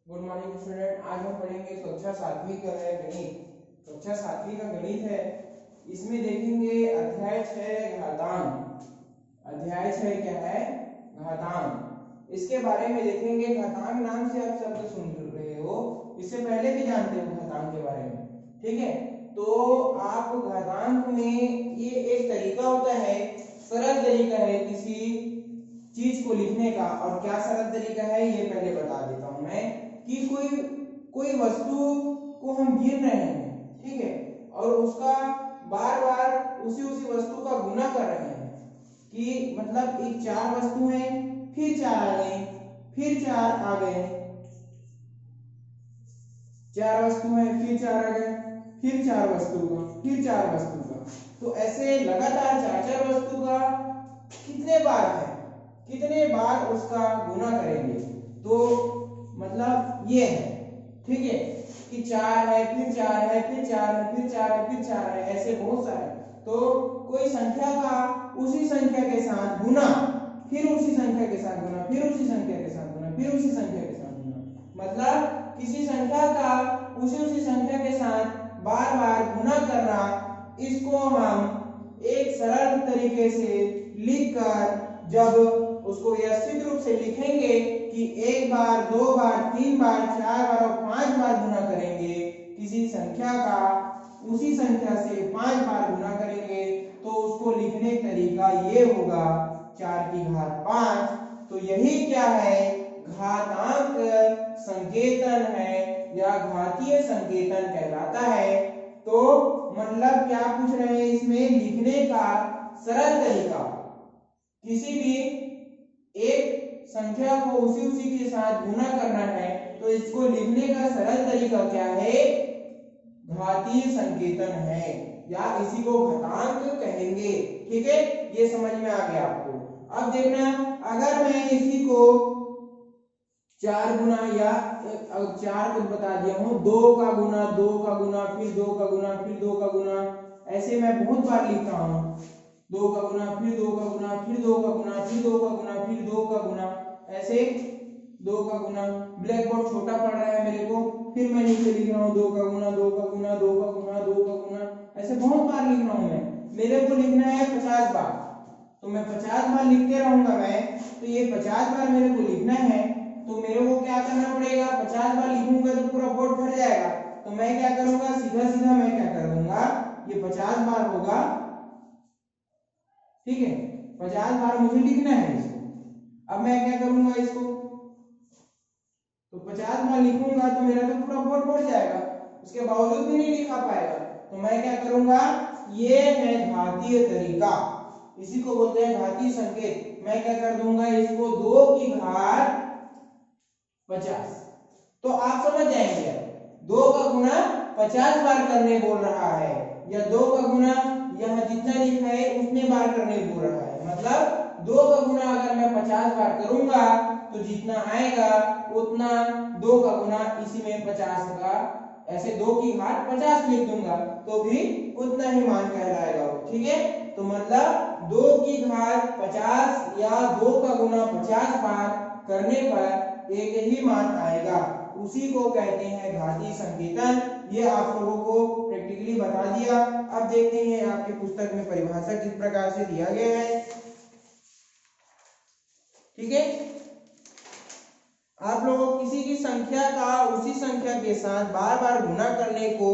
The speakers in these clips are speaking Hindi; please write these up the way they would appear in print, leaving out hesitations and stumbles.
Good morning student. आज हम पढ़ेंगे कक्षा 7वीं का है गणित। कक्षा 7वीं का गणित है। इसमें देखेंगे अध्याय 6 घातांक। अध्याय 6 क्या है? घातांक। इसके बारे में देखेंगे। घातांक नाम से आप शब्द सुन रहे हो, इससे पहले भी जानते हो घातांक के बारे में, ठीक है? तो आप घातांक में ये एक तरीका होता है, सरल तरीका है किसी चीज को लिखने का। और क्या सरल तरीका है ये पहले बता देता हूं मैं, कि कोई वस्तु को हम गिन रहे हैं, ठीक है, और उसका बार बार उसी वस्तु का गुना कर रहे हैं। कि मतलब एक 4 वस्तु है, फिर 4 आ गए, फिर 4 आ गए, 4 वस्तु है, फिर 4 आ गए, फिर 4 वस्तु का, फिर 4 वस्तु का। तो ऐसे लगातार 4 वस्तु का कितने बार है, कितने बार उसका गुना करेंगे। तो मतलब ये है, ठीक है, कि 4 है, फिर 4 है, फिर 4 है, फिर 4 है, फिर 4 है, ऐसे बहुत सारे। तो कोई संख्या का उसी संख्या के साथ गुना, फिर उसी संख्या के साथ गुना, फिर उसी संख्या के साथ गुना, फिर उसी संख्या के साथ गुना। मतलब किसी संख्या का उसी संख्या के साथ बार बार गुना करना, इसको हम एक सरल तरीके से लिखकर जब उसको व्यवस्थित रूप से लिखेंगे कि 1 बार, 2 बार, 3 बार, 4 बार और 5 बार गुना करेंगे किसी संख्या का, उसी संख्या से 5 बार गुना करेंगे, तो उसको लिखने का तरीका ये होगा 4 की घात 5। तो यही क्या है? घातांक संकेतन है या घातीय संकेतन कहलाता है। तो मतलब क्या पूछ रहे हैं इसमें? लिखने का सरल तरीका। किसी भी एक संख्या को उसी के साथ गुना करना है, तो इसको लिखने का सरल तरीका क्या है? घातीय संकेतन है, या इसी को घातांक कहेंगे, ठीक है? ये समझ में आ गया आपको। अब देखना, अगर मैं इसी को 4 गुना, या 4 को बता दिया हूं, 2 का गुना, 2 का गुना, फिर 2 का गुना, फिर 2 का गुना, ऐसे मैं बहुत बार लिख रहा हूं। 2 का गुना, फिर 2 का गुना, फिर 2 का गुना, फिर 2 का गुना, फिर 2 का गुना, ऐसे 2 का गुना। ब्लैक बोर्ड छोटा पड़ रहा है मेरे को, फिर मैं नीचे लिख रहा हूँ 2 का गुना, 2 का गुना, 2 का गुना, 2 का गुना, ऐसे बहुत बार लिख रहा हूँ मैं। मेरे को लिखना है 50 बार, तो मैं 50 बार लिखते रहूंगा मैं। तो ये 50 बार मेरे को लिखना है, तो मेरे को क्या करना पड़ेगा? 50 बार लिखूंगा तो पूरा बोर्ड भर जाएगा। तो मैं क्या करूंगा? सीधा सीधा मैं क्या कर दूंगा, ये 50 बार होगा, ठीक है, 50 बार मुझे लिखना है इसको। अब मैं क्या करूंगा इसको, तो 50 बार लिखूंगा तो मेरा तो पूरा बोर्ड भर जाएगा, उसके बावजूद भी नहीं लिखा पाएगा। तो मैं क्या करूंगा? ये है घातीय तरीका, इसी को बोलते हैं घातीय संकेत। मैं क्या कर दूंगा इसको? 2 की घात 50। तो आप समझ जाएंगे, 2 का गुना 50 बार करने बोल रहा है, या 2 का गुना यहाँ जितना लिखा है उतने बार करने बोल रहा है। मतलब 2 का गुना अगर मैं 50 बार करूंगा तो जितना आएगा उतना 2 का गुना इसी में 50 का, ऐसे 2 की घात 50 लिख दूंगा तो भी उतना ही मान कहलाएगा, ठीक है? तो मतलब 2 की घात 50 या 2 का गुना 50 बार करने पर एक ही मान आएगा, उसी को कहते हैं घातीय संकेतन। ये आप लोगों को प्रैक्टिकली बता दिया। अब देखते हैं आपके पुस्तक में परिभाषा किस प्रकार से दिया गया है, ठीक है? आप लोगों किसी की संख्या का उसी संख्या के साथ बार बार गुना करने को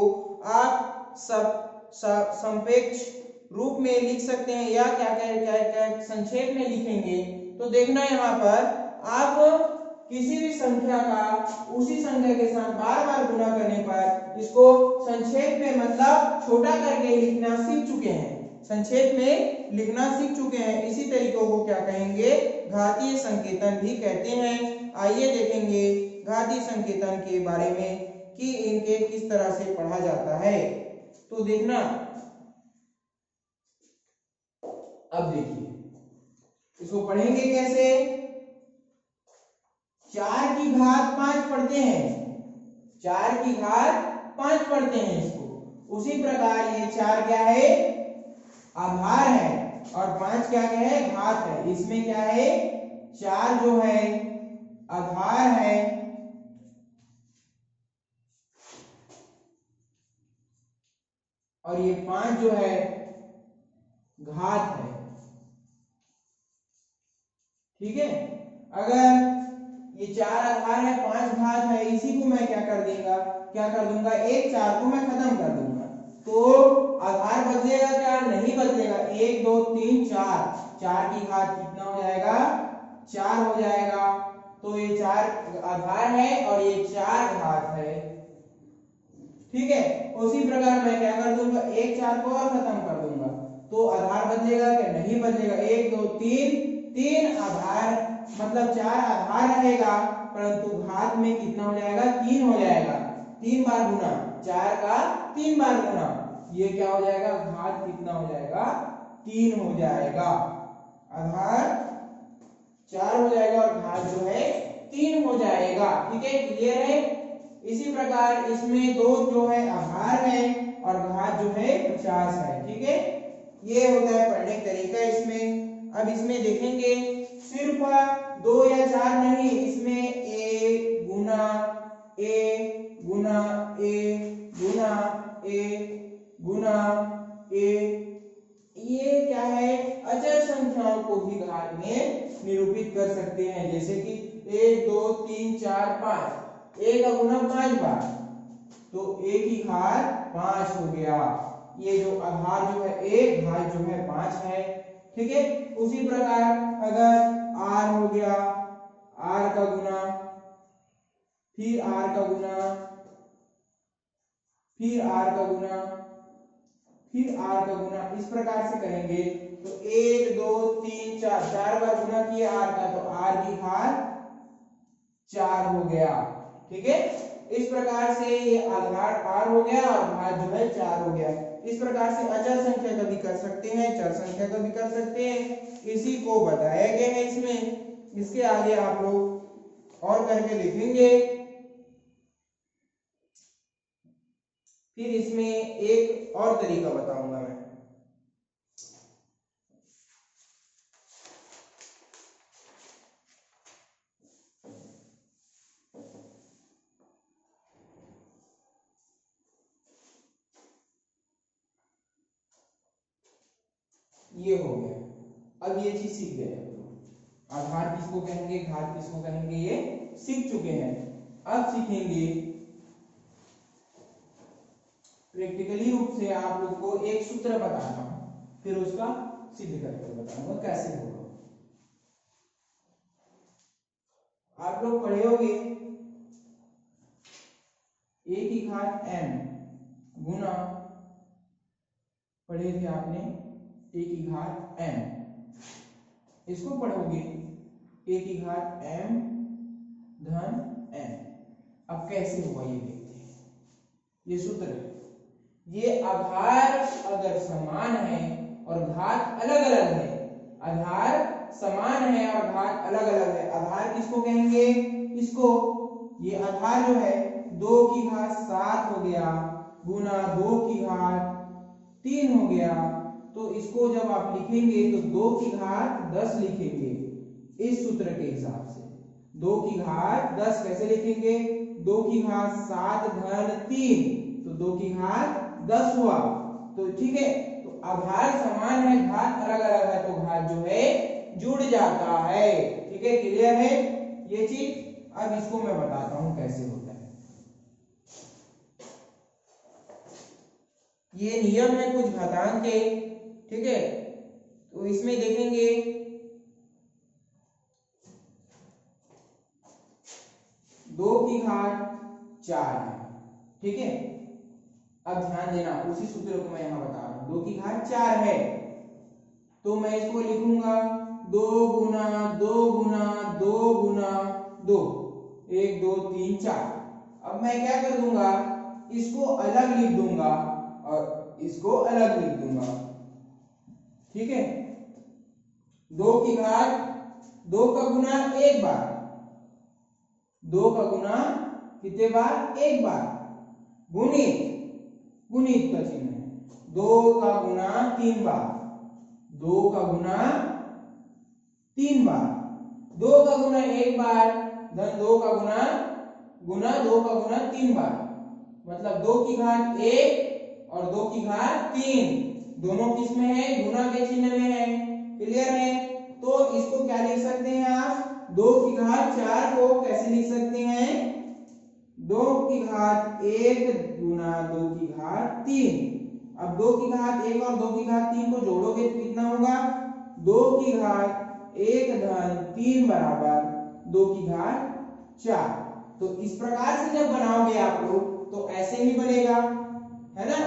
आप संपेक्ष रूप में लिख सकते हैं, या क्या संक्षेप में लिखेंगे। तो देखना यहाँ पर, आप किसी भी संख्या का उसी संख्या के साथ बार बार गुना करने पर इसको संक्षेप में, मतलब छोटा करके लिखना सीख चुके हैं, संक्षेप में लिखना सीख चुके हैं। इसी तरीकों को क्या कहेंगे? घातीय संकेतन भी कहते हैं। आइए देखेंगे घातीय संकेतन के बारे में कि इनके किस तरह से पढ़ा जाता है। तो देखना, अब देखिए इसको पढ़ेंगे कैसे। 4 की घात 5 पढ़ते हैं, 4 की घात 5 पढ़ते हैं इसको। उसी प्रकार ये 4 क्या है? आधार है, और 5 क्या है? घात है। इसमें क्या है? 4 जो है आधार है और ये 5 जो है घात है। ठीक है, अगर ये 4 आधार है 5 घात है, इसी को मैं क्या कर दूंगा 1 4 को मैं खत्म कर दूंगा, तो आधार बदलेगा क्या? नहीं बदलेगा। 1 2 3 4, 4 की घात कितना हो जाएगा? 4 हो जाएगा। तो ये 4 आधार है और ये 4 घात है। ठीक है, उसी प्रकार मैं क्या कर दूंगा 1 4 को और खत्म कर दूंगा, तो आधार बदलेगा क्या? नहीं बदलेगा। 1 2 3, 3 आधार मतलब 4 आधार रहेगा, परंतु घात में कितना हो जाएगा? 3 हो जाएगा। 3 बार गुना 4 का 3 बार गुना, ये क्या हो जाएगा? घात कितना हो जाएगा? 3 हो जाएगा। आधार 4 हो जाएगा और घात जो है 3 हो जाएगा। ठीक है, क्लियर है? इसी प्रकार इसमें दो जो है आधार है और घात जो है 50 है। ठीक है, ये होता है पढ़ने का तरीका इसमें। अब इसमें देखेंगे सिर्फ 2 या 4 नहीं, इसमें a Guna a Guna a Guna a Guna a, ये क्या है? अचर संख्याओं को भी घात में निरूपित कर सकते हैं। जैसे कि 1 2 3 4 5, a का गुना 5 बार, तो a की घात 5 हो गया। ये जो आधार जो है 1, घात जो है 5 है। ठीक है, उसी प्रकार अगर r हो गया, r का गुना, फिर r का गुना, फिर r का गुना, फिर r का गुना, इस प्रकार से करेंगे तो 1 2 3 4, 4 बार गुना किया r का, तो r की घात 4 हो गया। ठीक है, इस प्रकार से ये आधार r हो गया और घात जो है 4 हो गया। इस प्रकार से अचर संख्या का भी कर सकते हैं, चर संख्या का भी कर सकते हैं, इसी को बताया गया है इसमें। इसके आगे आप लोग और करके लिखेंगे। फिर इसमें एक और तरीका बताऊंगा मैं। ये हो गया, अब ये चीज सीख गए। आधार किसको कहेंगे, घात किसको कहेंगे, ये सीख चुके हैं। अब सीखेंगे प्रैक्टिकली रूप से आप लोग को एक सूत्र बताता हूं, फिर उसका सिद्ध करके बताऊंगा कैसे होगा। आप लोग पढ़े होंगे a की घात m गुना, पढ़े थे आपने a की घात m, इसको पढ़ोगे a की घात m धन n। अब कैसे होगा ये देखते हैं। ये सूत्र है, ये आधार अगर समान है और घात अलग अलग है, आधार समान है और घात अलग अलग है, आधार किसको कहेंगे? इसको, ये आधार जो है 2 की घात 7 हो गया गुना 2 की घात 3 हो गया, तो इसको जब आप लिखेंगे तो 2 की घात 10 लिखेंगे इस सूत्र के हिसाब से। 2 की घात 10 कैसे लिखेंगे? 2 की घात 7 धन 3, तो 2 की घात 10 हुआ। तो ठीक है, तो आधार समान है, घात अलग अलग है, तो घात जो है जुड़ जाता है। ठीक है, क्लियर है ये चीज? अब इसको मैं बताता हूं कैसे होता है। ये नियम है कुछ घातांक के। ठीक है, तो इसमें देखेंगे 2 की घात 4 है। ठीक है, अब ध्यान देना, उसी सूत्र को मैं यहां बता रहा हूं। 2 की घात 4 है तो मैं इसको लिखूंगा 2 गुना 2 गुना 2 गुना 2, 1 2 3 4। अब मैं क्या कर दूंगा, इसको अलग लिख दूंगा और इसको अलग लिख दूंगा। ठीक है, 2 की घात 2 का गुना 1 बार, 2 का गुना कितने बार? 1 बार, गुणित, गुणित का चिन्ह है, 2 का गुना 3 बार, 2 का गुना 3 बार, 2 का गुना 1 बार धन 2 का गुना 2 का गुना 3 बार, मतलब 2 की घात 1 और 2 की घात 3, दोनों किस में है, गुना के चिन्ह में है। क्लियर है? तो इसको क्या लिख सकते हैं आप, 2 की घात 4 को कैसे लिख सकते हैं, 2 की घात 1 गुना 2 की घात 3। अब 2 की घात 1 और 2 की घात 3 को जोड़ोगे तो कितना होगा, 2 की घात 1 धन 3 बराबर 2 की घात 4। तो इस प्रकार से जब बनाओगे आप लोग तो ऐसे ही बनेगा, है ना।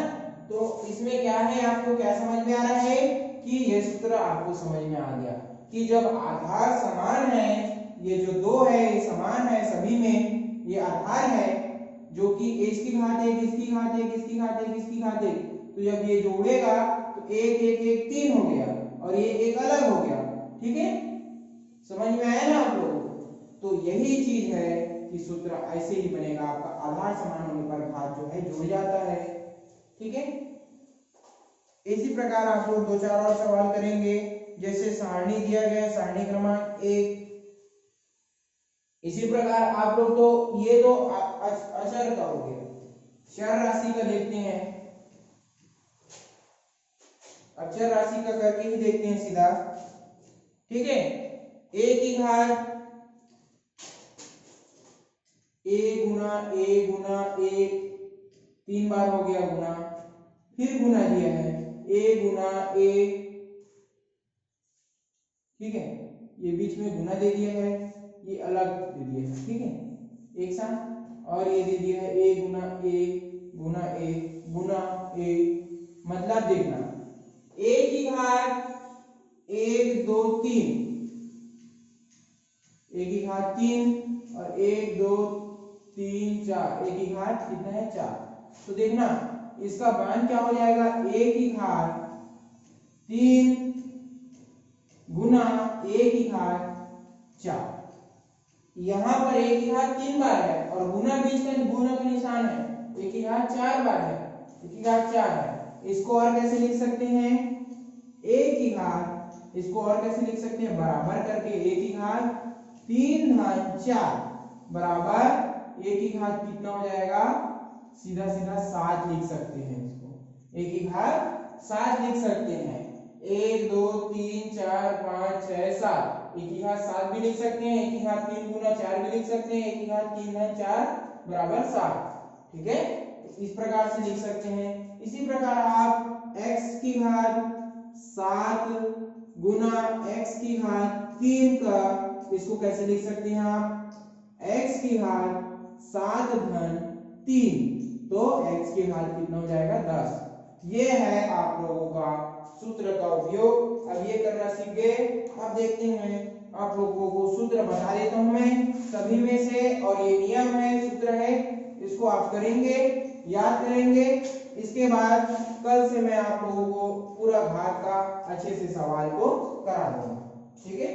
तो इसमें क्या है, आपको क्या समझ में आ रहा है कि ये सूत्र आपको समझ में आ गया कि जब आधार समान है, ये जो 2 है ये समान है सभी में, ये आधार है जो कि इसकी घात 1 इसकी घात 1 इसकी घात 1 इसकी घात 1, तो जब ये जोड़ेगा तो 1 1 1 3 हो गया और ये एक अलग हो गया। ठीक है, समझ में आया ना आप लोगों को। तो यही चीज है कि सूत्र ऐसे ही बनेगा, आपका आधार समान होने पर घात जो है जुड़ जाता है। ठीक है, इसी प्रकार आप लोग 2-4 और सवाल करेंगे। जैसे सारणी दिया गया, सारणी क्रमांक 1। इसी प्रकार आप लोग तो ये तो अचर का हो गया, चर राशि का देखते हैं। अचर राशि का करके ही देखते हैं सीधा। ठीक है, a की घात a गुना 1 3 बार हो गया गुना, फिर गुना दिया है a गुना 1। ठीक है, ये बीच में गुना दे दिया है, ये अलग दे दिया है। ठीक है, एक साथ, और ये दे दिया है a गुना 1 गुना 1 गुना 1। मतलब देखना, a की घात 1 2 3, a की घात 3 और 1 2 3 4, a की घात कितना है 4। तो देखना इसका मान क्या हो जाएगा, a की घात 3 गुना a की घात 4। यहाँ पर a की घात 3 बार है और गुना बीच का गुना का निशान है, a की घात 4 बार है, a की घात 4 है। इसको और कैसे लिख सकते हैं, a की घात, इसको और कैसे लिख सकते हैं, बराबर करके a की घात 3 धन 4 बराबर a की घात कितना हो जाएगा, सीधा सीधा 7 लिख सकते हैं। इसको a की घात 7 लिख सकते हैं। 1 2 3 4 5 6 7, a की घात 7 भी लिख सकते हैं, a की घात 3 गुना 4 भी लिख सकते हैं, a की घात 3 धन 4 बराबर 7। ठीक है, इस प्रकार से लिख सकते हैं। इसी प्रकार आप x की घात 7 गुना x की घात 3 का, इसको कैसे लिख सकते हैं आप, x की घात 7 धन 3, तो x की घात कितना हो जाएगा 10। ये है आप लोगों का सूत्र का उपयोग। अब ये करना सीख गए। अब देखते हैं, आप लोगों को सूत्र बता देता हूं मैं सभी में से, और ये नियम है, सूत्र है, इसको आप करेंगे, याद करेंगे। इसके बाद कल से मैं आप लोगों को पूरा घात का अच्छे से सवाल को करा दूंगा। ठीक है,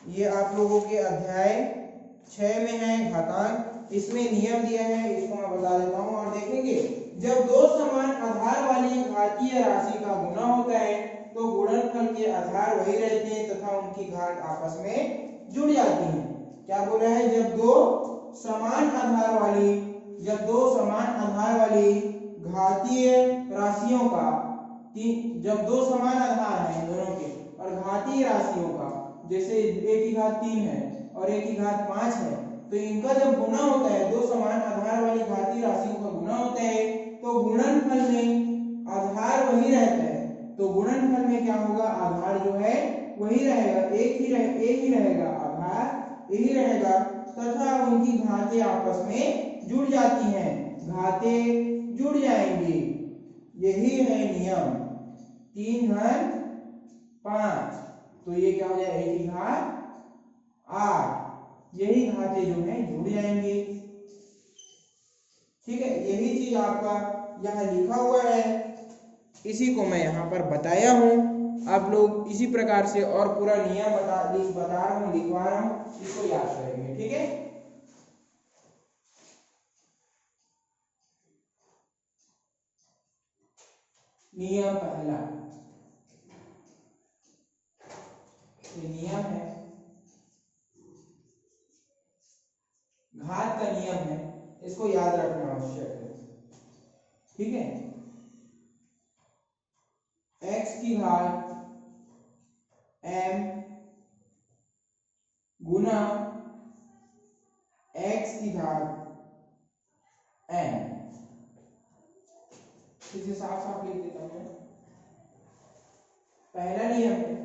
ये आप लोगों के अध्याय 6 में है घातांक। इसमें नियम दिया है, इसको मैं बता देता हूं और देखेंगे। जब 2 समान आधार वाली घातीय राशि का गुना होता है तो गुणनफल के आधार वही रहते हैं तथा उनकी घात आपस में जुड़ जाती है। क्या बोल रहा है, जब दो समान आधार वाली घातीय राशियों का, जब 2 समान आधार हैं दोनों के और घातीय राशियों का, जैसे a की घात 3 है और a की घात 5 है, तो इनका जब गुना होता है, 2 समान आधार वाली घातीय राशियों का गुना होता है, तो गुणनफल में आधार वही रहता है। तो गुणनफल में क्या होगा, आधार जो है वही रहेगा, एक ही रहेगा, आधार यही रहेगा तथा उनकी घातें आपस में जुड़ जाती हैं, घातें जुड़ जाएंगी। यही है नियम। 3 धन 5, तो ये क्या हो जाएगा, a की घात 8, यही घातें जो है जुड़ जाएंगी। ठीक है, यही चीज आपका यहाँ लिखा हुआ है, इसी को मैं यहाँ पर बताया हूँ। आप लोग इसी प्रकार से और पूरा नियम बता रहा हूँ, लिखवा रहा हूँ, इसको याद करेंगे। ठीक है, नियम पहला, ये नियम है, घात घात का नियम है, इसको याद रखना आवश्यक है। ठीक है, x की घात m गुना x की घात n। इसे साफ साफ लिख देता हूं। पहला नियम है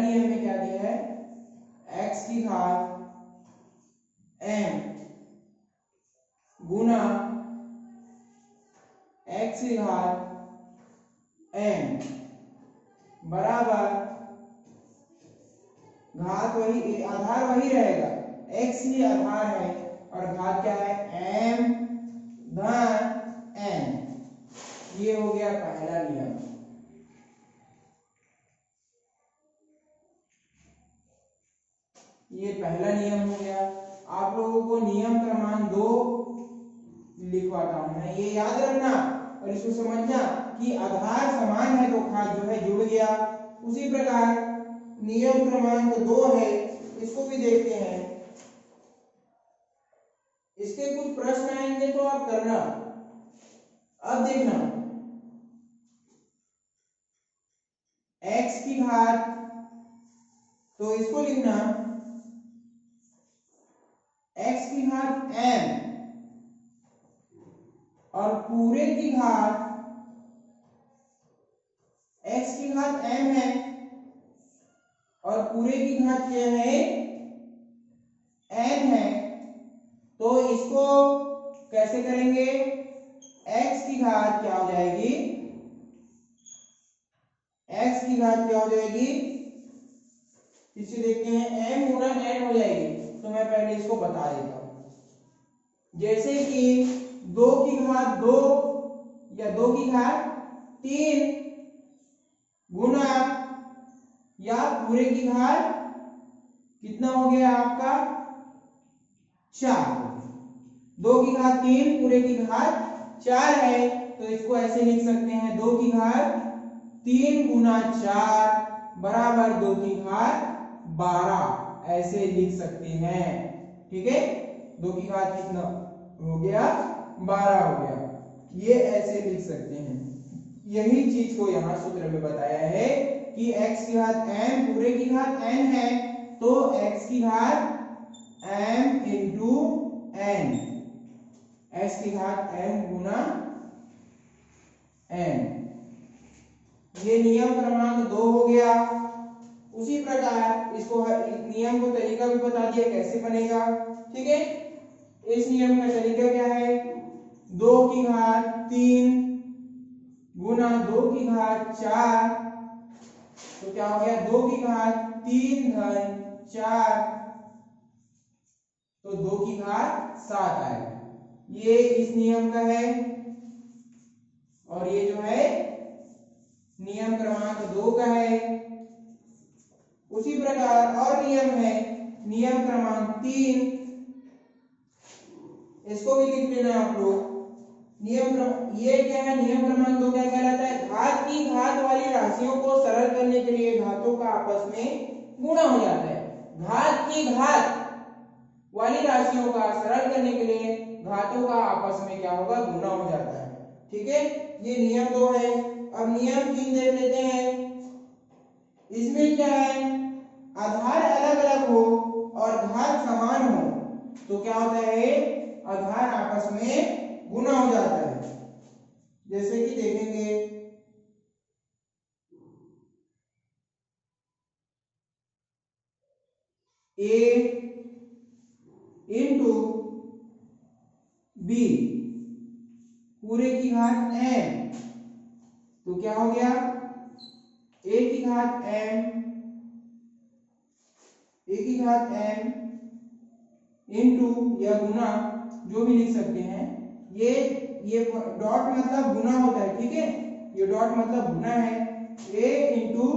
में क्या दिया है, x की घात m गुना x की घात n बराबर घात वही, आधार वही रहेगा, x ही आधार है और घात क्या है, m धन n। ये हो गया पहला नियम। ये पहला नियम हो गया। आप लोगों को नियम क्रमांक 2 लिखवाता हूं मैं, ये याद रखना और इसको समझना कि आधार समान है तो घात जो है जुड़ गया। उसी प्रकार नियम क्रमांक 2 है, इसको भी देखते हैं। इसके कुछ प्रश्न आएंगे तो आप करना। अब देखना, x की घात, तो इसको लिखना x की घात m और पूरे की घात, x की घात m है और पूरे की घात क्या है, n है। तो इसको कैसे करेंगे, x की घात क्या हो जाएगी, x की घात क्या हो जाएगी, इसे देखते हैं, m गुना n हो जाएगी। तो मैं पहले इसको बता देता हूं। जैसे कि 2 की घात 2 या 2 की घात 3 गुना या पूरे की घात कितना हो गया आपका, 4। 2 की घात 3 पूरे की घात 4 है, तो इसको ऐसे लिख सकते हैं, 2 की घात 3 गुना 4 बराबर 2 की घात 12, ऐसे लिख सकते हैं। ठीक है, 2 की घात कितना हो गया, 12 हो गया, ये ऐसे लिख सकते हैं। यही चीज को यहाँ सूत्र में बताया है कि x की घात m पूरे की घात n है, तो x की घात m इंटू n, x की घात m गुना n। ये नियम क्रमांक 2 हो गया। उसी प्रकार इसको नियम को तरीका भी बता दिया कैसे बनेगा। ठीक है, इस नियम का तरीका क्या है, 2 की घात 3 गुना 2 की घात 4, तो क्या हो गया, 2 की घात 3 धन 4, तो 2 की घात 7 आएगा। ये इस नियम का है और ये जो है नियम क्रमांक 2 का है। उसी प्रकार और नियम है, नियम क्रमांक 3, इसको भी लिख लेना आप लोग। ये क्या है, नियम क्रमांक 2 क्या कहलाता है, घात की घात वाली राशियों को सरल करने के लिए घातों का आपस में गुणा हो जाता है। घात की घात वाली राशियों का सरल करने के लिए घातों का आपस में क्या होगा, गुणा हो जाता है। ठीक है, ये नियम 2 है। अब नियम 3 देख लेते हैं। इसमें क्या है, आधार अलग अलग हो और घात समान हो तो क्या होता है, आधार आपस में गुणा हो जाता है। जैसे कि देखेंगे, a इंटू b पूरे की घात m, तो क्या हो गया, a की घात m इंटू या गुना, जो भी लिख सकते हैं। ये डॉट मतलब गुना होता है। ठीक है, ये डॉट मतलब गुना है, a इंटू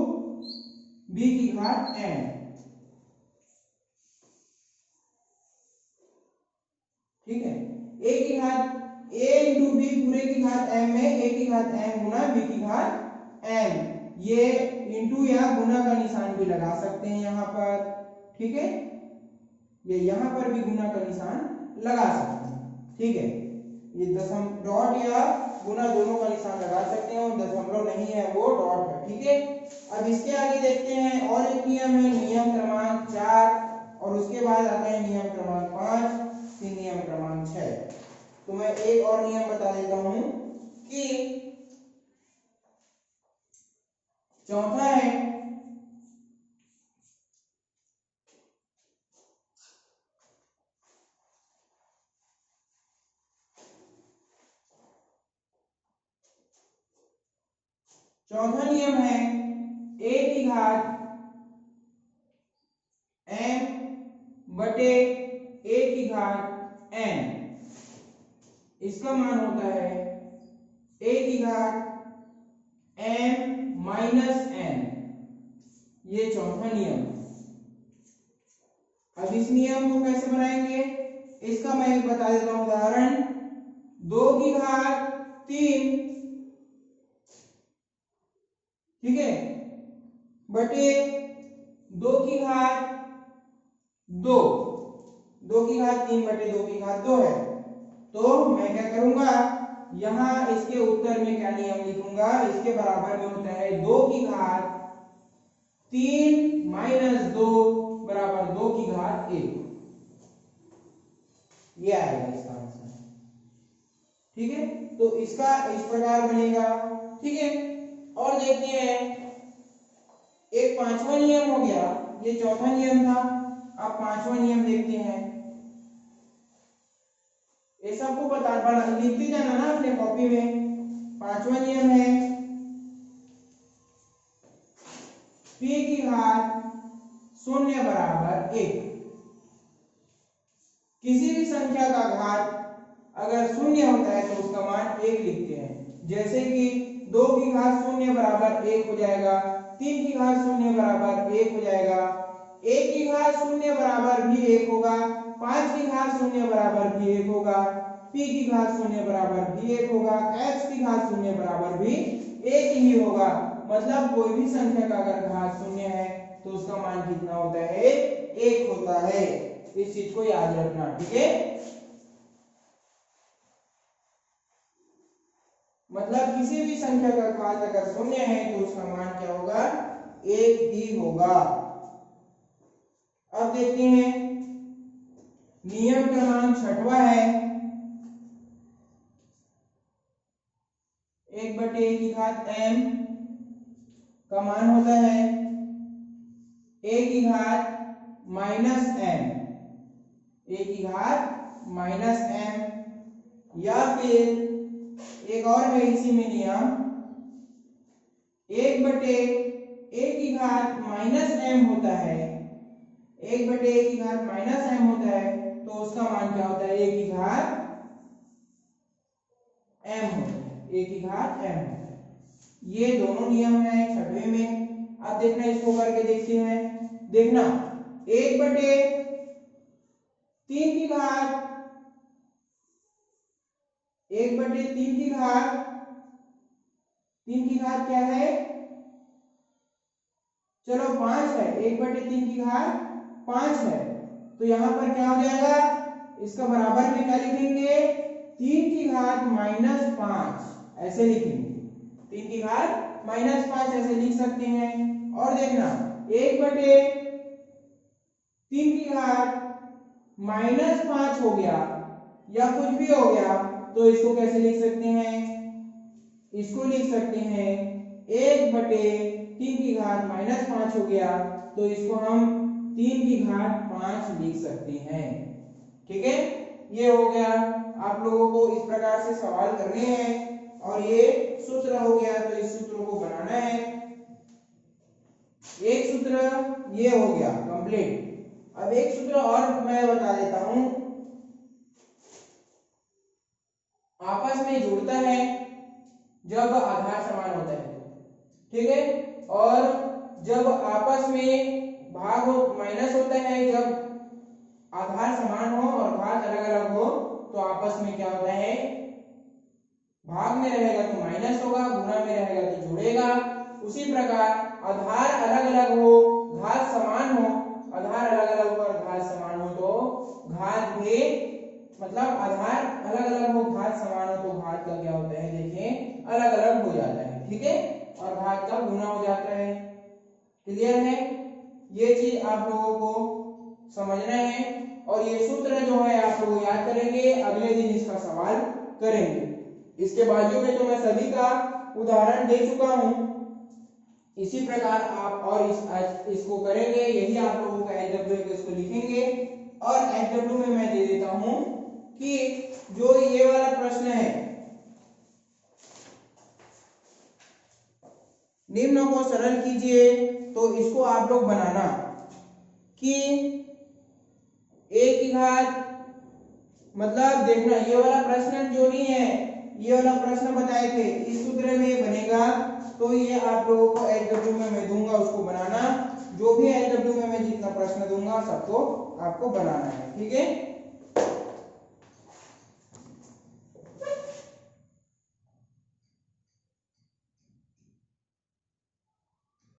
बी की घात n। ठीक है, a की घात a इंटू बी पूरे की घात m में a की घात m गुना b की घात m, ये इंटू या गुना का निशान भी लगा सकते हैं यहाँ पर, ठीक है, ये यहाँ पर भी गुना का निशान लगा सकते हैं, ठीक है, ये दशम डॉट या गुना दोनों का निशान लगा सकते हैं, और दशमलव नहीं है वो डॉट है, ठीक है। अब इसके आगे देखते हैं और एक नियम है, नियम क्रमांक 4, और उसके बाद आता है नियम क्रमांक 5, फिर नियम क्रमांक 6। तो मैं एक और नियम बता देता हूं कि चौथा है चौथा नियम है a की घात m बटे a की घात n, इसका मान होता है a की घात m माइनस n, ये चौथा नियम। अब इस नियम को कैसे बनाएंगे, इसका मैं एक बता देता हूं उदाहरण, 2 की घात 3, ठीक है, बटे 2 की घात 2, 2 की घात 3 बटे 2 की घात 2 है। तो मैं क्या करूंगा, यहां इसके उत्तर में क्या नियम लिखूंगा, इसके बराबर में होता है 2 की घात 3 माइनस 2 बराबर 2 की घात 1, ये आएगा इसका आंसर, ठीक है। तो इसका इस प्रकार बनेगा, ठीक है। और देखते हैं, एक पांचवा नियम हो गया, ये चौथा नियम था, अब पांचवा नियम देखते हैं। ये सबको बता लिखते जाना ना अपने कॉपी में। पांचवा नियम है p की घात 0 बराबर 1। किसी भी संख्या का घात अगर 0 होता है तो उसका मान 1 लिखते हैं, जैसे कि 2 की घात 0 बराबर 1 हो जाएगा, 3 की घात 0 बराबर 1 हो जाएगा, 1 की घात 0 बराबर भी 1 होगा, 5 की घात 0 बराबर भी 1 होगा, p की घात 0 बराबर भी 1 होगा, x की घात 0 बराबर भी 1 ही होगा। मतलब कोई भी संख्या का अगर घात 0 है तो उसका मान कितना होता है, 1 होता है। इस चीज को याद रखना, ठीक है। मतलब किसी भी संख्या का घात अगर 0 है तो उसका मान क्या होगा, 1 ही होगा। अब देखते हैं नियम क्रमांक 6वां है, 1 बटे a की घात m का मान होता है a की घात माइनस m, a की घात माइनस m, या फिर एक और है इसी में नियम, 1 बटे a की घात माइनस m होता है, 1 बटे a की घात माइनस m होता है, तो उसका मान क्या होता है, a की घात m होता है, a की घात m होता है। ये दोनों नियम है 6वें में। अब देखना, इसको करके देखते हैं। देखना, 1 बटे 3 की घात 1 बटे 3 की घात 3 की घात क्या है, चलो 5 है, 1 बटे 3 की घात 5 है, तो यहां पर क्या हो जाएगा, इसका बराबर में क्या लिखेंगे, 3 की घात माइनस 5 ऐसे लिखेंगे, 3 की घात माइनस 5 ऐसे लिख सकते हैं। और देखना, 1 बटे 3 की घात माइनस 5 हो गया या कुछ भी हो गया, तो इसको कैसे लिख सकते हैं, इसको लिख सकते हैं 1 बटे 3 की घात माइनस 5 हो गया, तो इसको हम 3 की घात 5 लिख सकते हैं, ठीक है। ये हो गया, आप लोगों को इस प्रकार से सवाल करने हैं, और ये सूत्र हो गया, तो इस सूत्र को बनाना है। एक सूत्र ये हो गया कंप्लीट। अब एक सूत्र और मैं बता देता हूं, आपस में जुड़ता है जब आधार समान होता है, ठीक है, और जब आपस में भाग माइनस होता है, जब आधार समान हो और घात अलग अलग हो, तो आपस में क्या होता है, भाग में रहेगा तो माइनस होगा, गुणा में रहेगा तो जुड़ेगा। उसी प्रकार जाता है, ठीक है, और घात का गुना हो जाता है। क्लियर है? ये चीज आप लोगों को समझना है और ये सूत्र जो है आप लोग याद करेंगे, अगले दिन इसका सवाल करेंगे। इसके बाजू में तो मैं सभी का उदाहरण दे चुका हूं, इसी प्रकार आप और इसको करेंगे। यही आप लोगों का एचडब्ल्यू है, इसको लिखेंगे। और एचडब्ल्यू में मैं दे देता हूं कि जो ये वाला प्रश्न है, निम्न को सरल कीजिए, तो इसको आप लोग बनाना कि a की घात, मतलब देखना ये वाला प्रश्न जो नहीं है, ये वाला प्रश्न बताए थे इस सूत्र में बनेगा, तो ये आप लोगों को एचडब्ल्यू में मैं दूंगा, उसको बनाना। जो भी एचडब्ल्यू में मैं जितना प्रश्न दूंगा सबको आपको बनाना है, ठीक है।